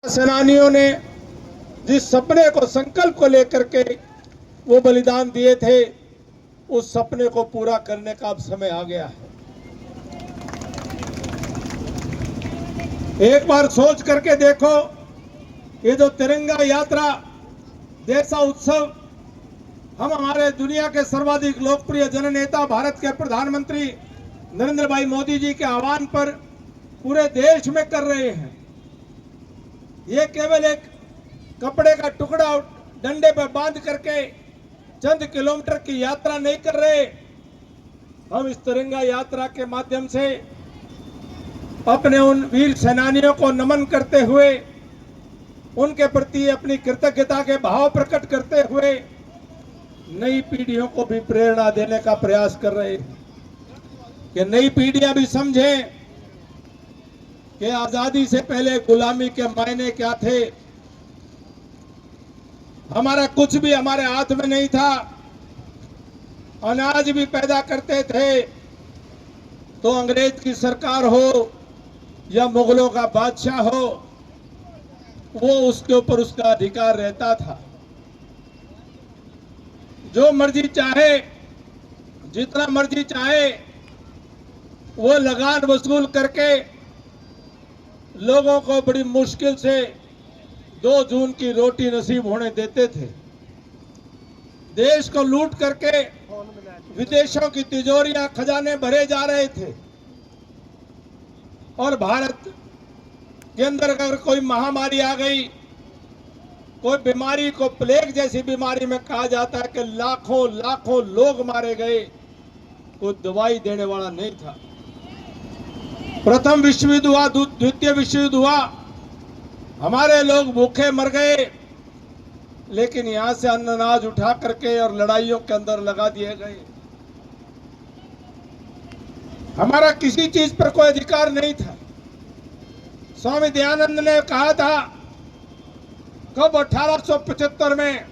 सेनानियों ने जिस सपने को, संकल्प को लेकर के वो बलिदान दिए थे, उस सपने को पूरा करने का अब समय आ गया है। एक बार सोच करके देखो, ये जो तिरंगा यात्रा जैसा उत्सव हम हमारे दुनिया के सर्वाधिक लोकप्रिय जननेता, भारत के प्रधानमंत्री नरेंद्र भाई मोदी जी के आह्वान पर पूरे देश में कर रहे हैं, ये केवल एक कपड़े का टुकड़ा डंडे पर बांध करके चंद किलोमीटर की यात्रा नहीं कर रहे। हम इस तिरंगा यात्रा के माध्यम से अपने उन वीर सेनानियों को नमन करते हुए, उनके प्रति अपनी कृतज्ञता के भाव प्रकट करते हुए नई पीढ़ियों को भी प्रेरणा देने का प्रयास कर रहे हैं कि नई पीढ़ियां भी समझें कि आजादी से पहले गुलामी के मायने क्या थे। हमारा कुछ भी हमारे हाथ में नहीं था। अनाज भी पैदा करते थे तो अंग्रेज की सरकार हो या मुगलों का बादशाह हो, वो उसके ऊपर उसका अधिकार रहता था। जो मर्जी चाहे, जितना मर्जी चाहे, वो लगान वसूल करके लोगों को बड़ी मुश्किल से 2 जून की रोटी नसीब होने देते थे। देश को लूट करके विदेशों की तिजोरियां, खजाने भरे जा रहे थे और भारत के अंदर अगर कोई महामारी आ गई, कोई बीमारी को प्लेग जैसी बीमारी में कहा जाता है कि लाखों लाखों लोग मारे गए, कोई दवाई देने वाला नहीं था। प्रथम विश्व युद्ध हुआ, द्वितीय विश्व युद्ध हुआ, हमारे लोग भूखे मर गए, लेकिन यहां से अन्न अनाज उठा करके और लड़ाइयों के अंदर लगा दिए गए। हमारा किसी चीज पर कोई अधिकार नहीं था। स्वामी दयानंद ने कहा था कब 1875 में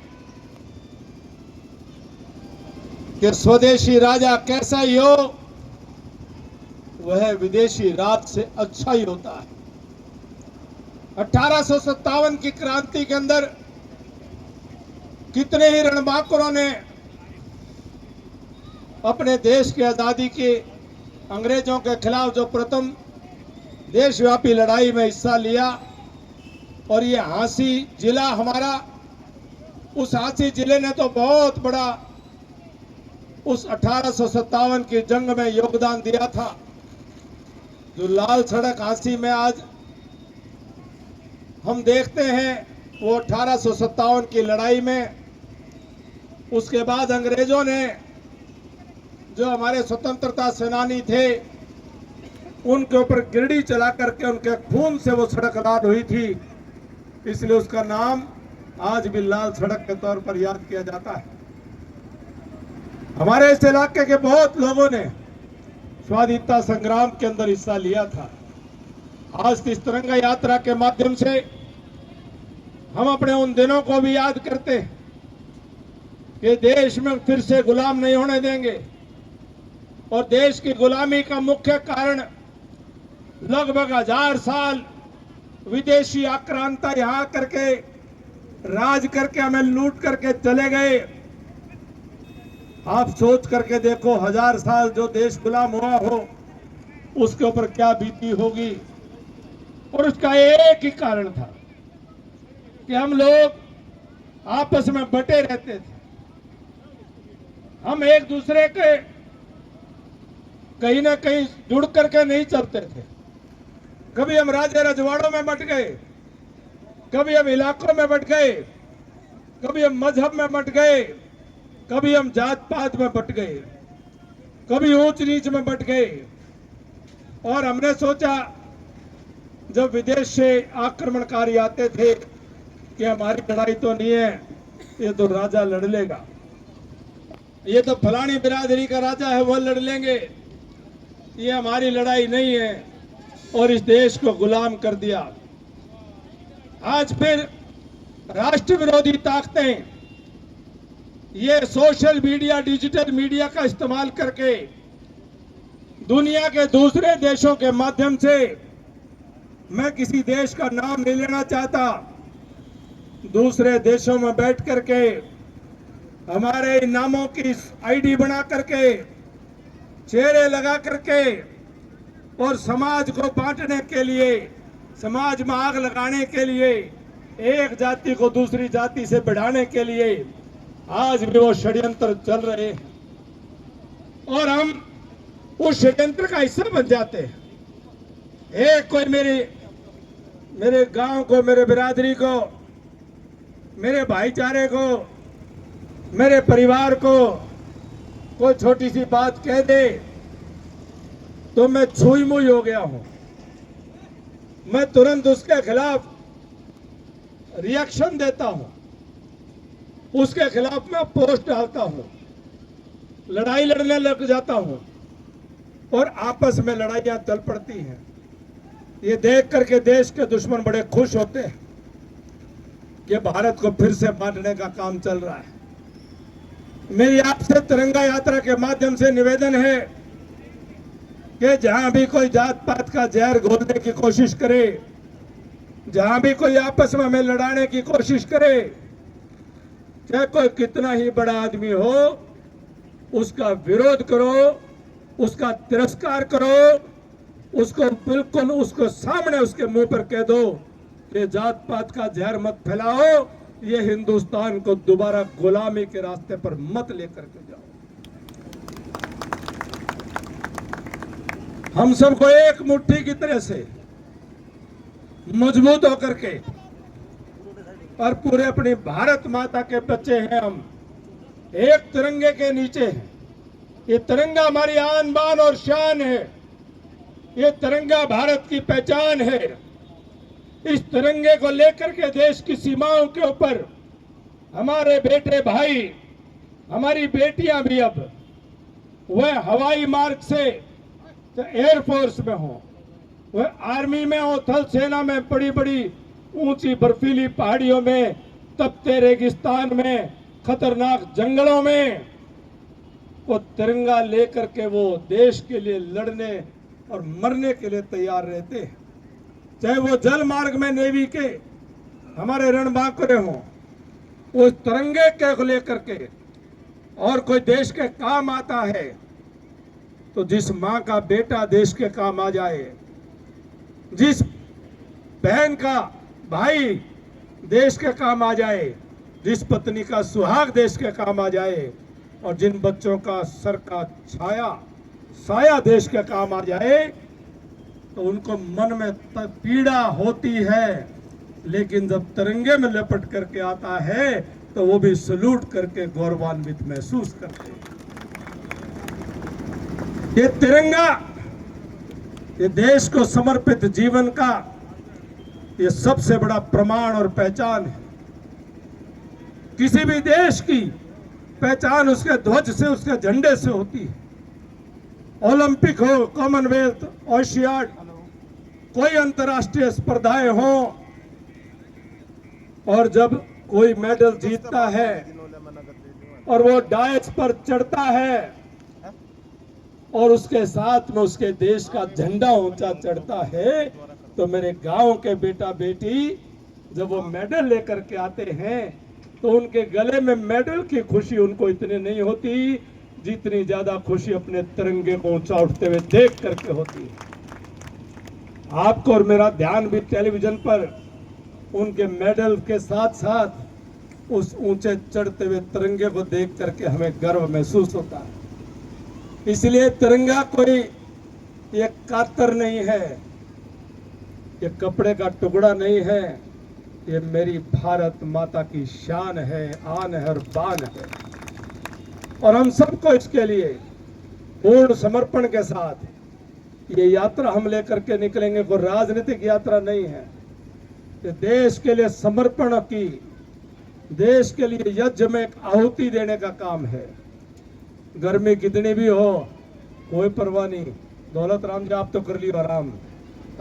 कि स्वदेशी राजा कैसा ही हो, वह विदेशी राज से अच्छा ही होता है। 1857 की क्रांति के अंदर कितने ही रणबांकुरों ने अपने देश की आजादी के अंग्रेजों के खिलाफ जो प्रथम देशव्यापी लड़ाई में हिस्सा लिया, और ये हांसी जिला हमारा, उस हांसी जिले ने तो बहुत बड़ा उस 1857 की जंग में योगदान दिया था। जो लाल सड़क हांसी में आज हम देखते हैं, वो 1857 की लड़ाई में, उसके बाद अंग्रेजों ने जो हमारे स्वतंत्रता सेनानी थे उनके ऊपर गिरडी चला करके उनके खून से वो सड़क लाल हुई थी, इसलिए उसका नाम आज भी लाल सड़क के तौर पर याद किया जाता है। हमारे इस इलाके के बहुत लोगों ने स्वाधीनता संग्राम के अंदर हिस्सा लिया था। आज की इस तिरंगा यात्रा के माध्यम से हम अपने उन दिनों को भी याद करते हैं कि देश में फिर से गुलाम नहीं होने देंगे, और देश की गुलामी का मुख्य कारण लगभग 1000 साल विदेशी आक्रांता यहां करके राज करके हमें लूट करके चले गए। आप सोच करके देखो, 1000 साल जो देश गुलाम हुआ हो, उसके ऊपर क्या बीती होगी। और उसका एक ही कारण था कि हम लोग आपस में बटे रहते थे। हम एक दूसरे के कहीं ना कहीं जुड़ करके नहीं चलते थे। कभी हम राज्य रजवाड़ों में बट गए, कभी हम इलाकों में बट गए, कभी हम मजहब में बट गए, कभी हम जात पात में बट गए, कभी ऊंच नीच में बट गए। और हमने सोचा जब विदेश से आक्रमणकारी आते थे कि हमारी लड़ाई तो नहीं है, ये तो राजा लड़ लेगा, ये तो फलानी बिरादरी का राजा है, वो लड़ लेंगे, ये हमारी लड़ाई नहीं है, और इस देश को गुलाम कर दिया। आज फिर राष्ट्र विरोधी ताकतें ये सोशल मीडिया, डिजिटल मीडिया का इस्तेमाल करके दुनिया के दूसरे देशों के माध्यम से मैं किसी देश का नाम नहीं लेना चाहता। दूसरे देशों में बैठ करके हमारे इन नामों की आईडी बना करके, चेहरे लगा करके और समाज को बांटने के लिए, समाज में आग लगाने के लिए, एक जाति को दूसरी जाति से बढ़ाने के लिए आज भी वो षड्यंत्र चल रहे हैं और हम उस षड्यंत्र का हिस्सा बन जाते हैं। एक कोई मेरे गांव को, मेरे बिरादरी को, मेरे भाईचारे को, मेरे परिवार को कोई छोटी सी बात कह दे तो मैं छुई मुई हो गया हूं। मैं तुरंत उसके खिलाफ रिएक्शन देता हूं, उसके खिलाफ मैं पोस्ट डालता हूं, लड़ाई लड़ने लग जाता हूं और आपस में लड़ाइयां चल पड़ती हैं। ये देख करके देश के दुश्मन बड़े खुश होते हैं कि भारत को फिर से बांटने का काम चल रहा है। मेरी आपसे तिरंगा यात्रा के माध्यम से निवेदन है कि जहां भी कोई जात पात का जहर घोलने की कोशिश करे, जहां भी कोई आपस में हमें लड़ाने की कोशिश करे, चाहे कोई कितना ही बड़ा आदमी हो, उसका विरोध करो, उसका तिरस्कार करो, उसको बिल्कुल उसको सामने उसके मुंह पर कह दो कि जात पात का जहर मत फैलाओ, ये हिंदुस्तान को दोबारा गुलामी के रास्ते पर मत लेकर के जाओ। हम सबको एक मुट्ठी की तरह से मजबूत होकर के, और पूरे अपनी भारत माता के बच्चे हैं हम, एक तिरंगे के नीचे हैं। ये तिरंगा हमारी आन बान और शान है, ये तिरंगा भारत की पहचान है। इस तिरंगे को लेकर के देश की सीमाओं के ऊपर हमारे बेटे भाई, हमारी बेटियां भी अब वह हवाई मार्ग से तो एयरफोर्स में हो, वह आर्मी में हो, थल सेना में, बड़ी बड़ी ऊंची बर्फीली पहाड़ियों में, तपते रेगिस्तान में, खतरनाक जंगलों में, वो तिरंगा लेकर के वो देश के लिए लड़ने और मरने के लिए तैयार रहते हैं। चाहे वो जल मार्ग में नेवी के हमारे रणबांकुरे हों, उस तिरंगे के लेकर के और कोई देश के काम आता है तो जिस मां का बेटा देश के काम आ जाए, जिस बहन का भाई देश के काम आ जाए, जिस पत्नी का सुहाग देश के काम आ जाए और जिन बच्चों का सर का साया देश के काम आ जाए, तो उनको मन में पीड़ा होती है, लेकिन जब तिरंगे में लपट करके आता है तो वो भी सलूट करके गौरवान्वित महसूस करते हैं। ये तिरंगा, ये देश को समर्पित जीवन का ये सबसे बड़ा प्रमाण और पहचान है। किसी भी देश की पहचान उसके ध्वज से, उसके झंडे से होती है। ओलंपिक हो, कॉमनवेल्थ, ओशियाड, कोई अंतर्राष्ट्रीय स्पर्धाएं हो, और जब कोई मेडल जीतता है और वो डायस पर चढ़ता है और उसके साथ में उसके देश का झंडा ऊंचा चढ़ता है, तो मेरे गांव के बेटा बेटी जब वो मेडल लेकर के आते हैं तो उनके गले में मेडल की खुशी उनको इतनी नहीं होती जितनी ज्यादा खुशी अपने तिरंगे को ऊंचा उठते हुए देख करके होती है। आपको और मेरा ध्यान भी टेलीविजन पर उनके मेडल के साथ साथ उस ऊंचे चढ़ते हुए तिरंगे को देख करके हमें गर्व महसूस होता है। इसलिए तिरंगा कोई ये कातर नहीं है, ये कपड़े का टुकड़ा नहीं है, ये मेरी भारत माता की शान है, आन है और बान है। और हम सबको इसके लिए पूर्ण समर्पण के साथ ये यात्रा हम लेकर के निकलेंगे। कोई राजनीतिक यात्रा नहीं है, ये देश के लिए समर्पण की, देश के लिए यज्ञ में एक आहुति देने का काम है। गर्मी कितनी भी हो कोई परवाह नहीं। दौलत राम जी, आप तो कर लियो आराम,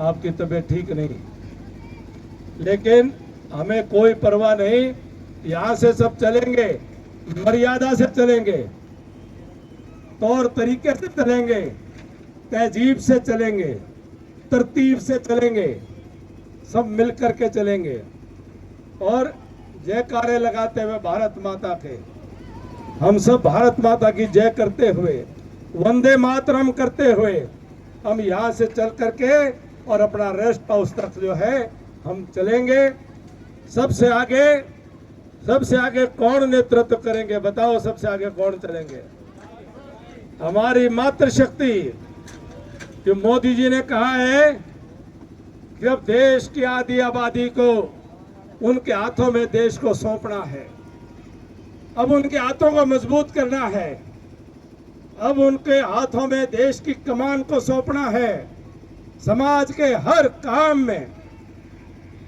आपकी तबीयत ठीक नहीं, लेकिन हमें कोई परवाह नहीं। यहां से सब चलेंगे, मर्यादा से चलेंगे, तौर तरीके से चलेंगे, तहजीब से चलेंगे, तरतीब से चलेंगे। सब मिलकर के चलेंगे और जयकारे लगाते हुए भारत माता के, हम सब भारत माता की जय करते हुए, वंदे मातरम करते हुए हम यहाँ से चल करके और अपना रेस्ट हाउस तक जो है हम चलेंगे। सबसे आगे कौन नेतृत्व करेंगे बताओ? सबसे आगे कौन चलेंगे? हमारी मातृशक्ति। जो मोदी जी ने कहा है कि अब देश की आधी आबादी को उनके हाथों में देश को सौंपना है, अब उनके हाथों को मजबूत करना है, अब उनके हाथों में देश की कमान को सौंपना है। समाज के हर काम में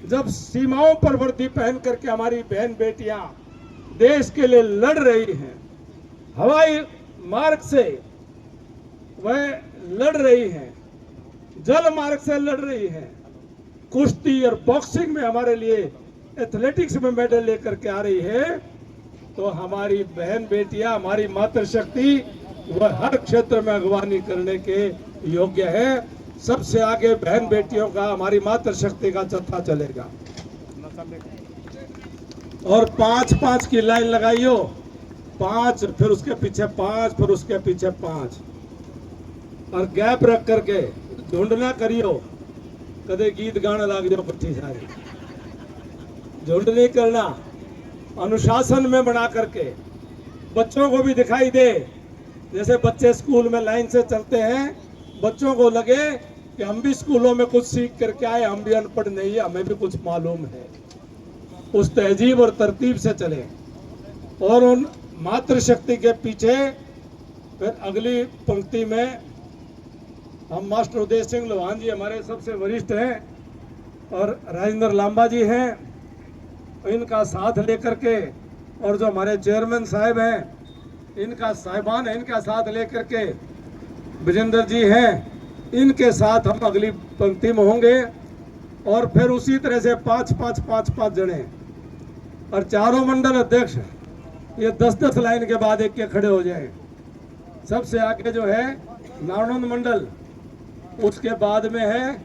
जब सीमाओं पर वर्दी पहन करके हमारी बहन बेटियां देश के लिए लड़ रही हैं, हवाई मार्ग से वह लड़ रही हैं, जल मार्ग से लड़ रही हैं, कुश्ती और बॉक्सिंग में हमारे लिए एथलेटिक्स में मेडल लेकर के आ रही है, तो हमारी बहन बेटियां, हमारी मातृशक्ति वह हर क्षेत्र में अगवानी करने के योग्य है। सबसे आगे बहन बेटियों का, हमारी मातृशक्ति का जत्था चलेगा और 5-5 की लाइन लगाइयो, 5 फिर उसके पीछे 5 फिर उसके पीछे 5 और गैप रख करके झुंड ना करियो, कदे गीत गाने लग जाओ पट्टी सारी। झुंड नहीं करना, अनुशासन में बना करके बच्चों को भी दिखाई दे, जैसे बच्चे स्कूल में लाइन से चलते हैं, बच्चों को लगे कि हम भी स्कूलों में कुछ सीख करके आए, हम भी अनपढ़ नहीं है, हमें भी कुछ मालूम है। उस तहजीब और तरतीब से चले और उन मातृशक्ति के पीछे फिर अगली पंक्ति में हम मास्टर उदय सिंह लोहान जी हमारे सबसे वरिष्ठ हैं और राजेंद्र लांबा जी हैं, इनका साथ लेकर के, और जो हमारे चेयरमैन साहब हैं इनका साहिबान है, इनका साथ लेकर के विजेंद्र जी हैं, इनके साथ हम अगली पंक्ति में होंगे और फिर उसी तरह से 5-5 जने और चारों मंडल अध्यक्ष ये 10-10 लाइन के बाद एक के खड़े हो जाएं। सबसे आगे जो है नारनौंद मंडल, उसके बाद में है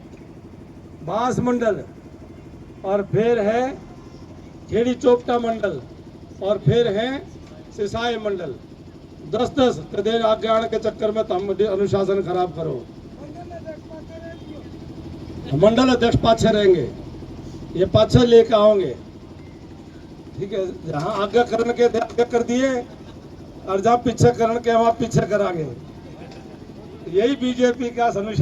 बांस मंडल और फिर है खेड़ी चोपटा मंडल और फिर है सिसाई मंडल। 10-10 कदे आगे आने के चक्कर में तुम अनुशासन खराब करो। मंडल अध्यक्ष पाछे रहेंगे, ये पाछे लेके आओगे, ठीक है? जहां आगे करने के आगे कर दिए और जहां पीछे करने के वहां पीछे करांगे। यही बीजेपी का